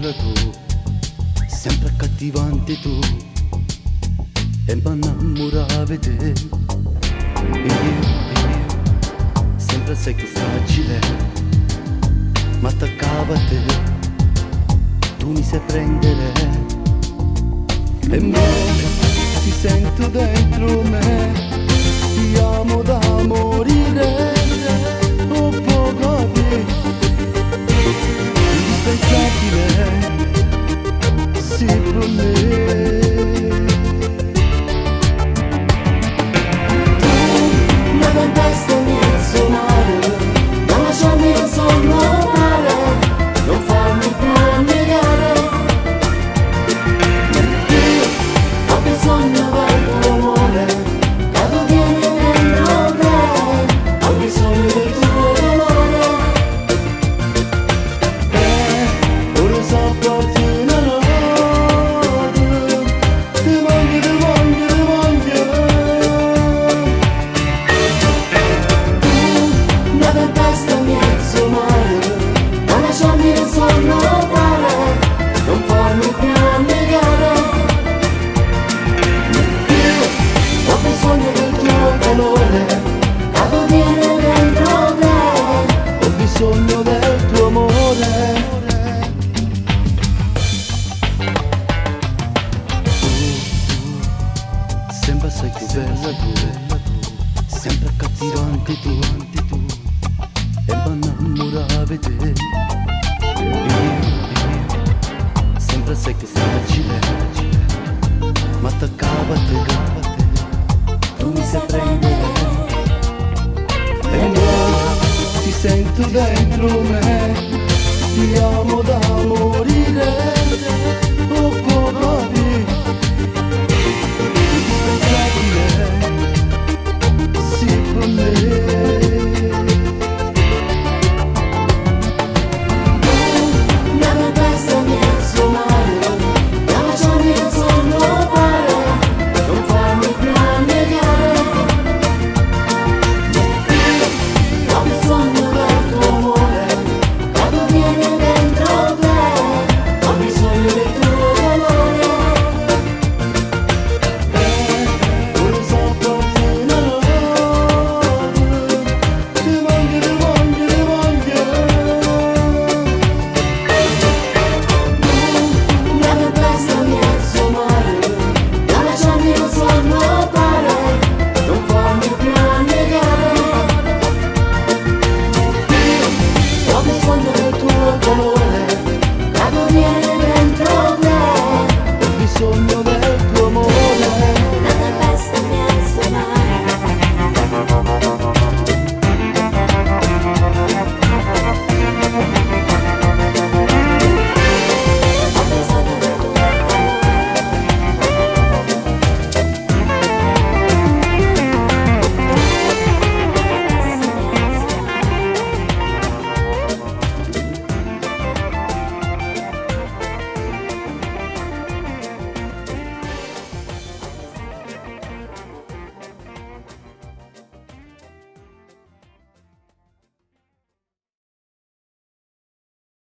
bella tu, sempre accattivante tu, e mi innamoravo di te. Sempre sei più fragile, ma attaccavo a te, tu mi sai prendere, e mo ti sento dentro me, ti amo da morire, non può capire, indispensabile, sì per me. Sogno del tuo amore, sempre sei più bella tu, sempre accattivante tu, e mi innamoravo di te. Sempre sei più fragile, ma attaccavo a te, tu mi sai prendere, e mo ti sento dentro me, ti amo da morire, oh poveri,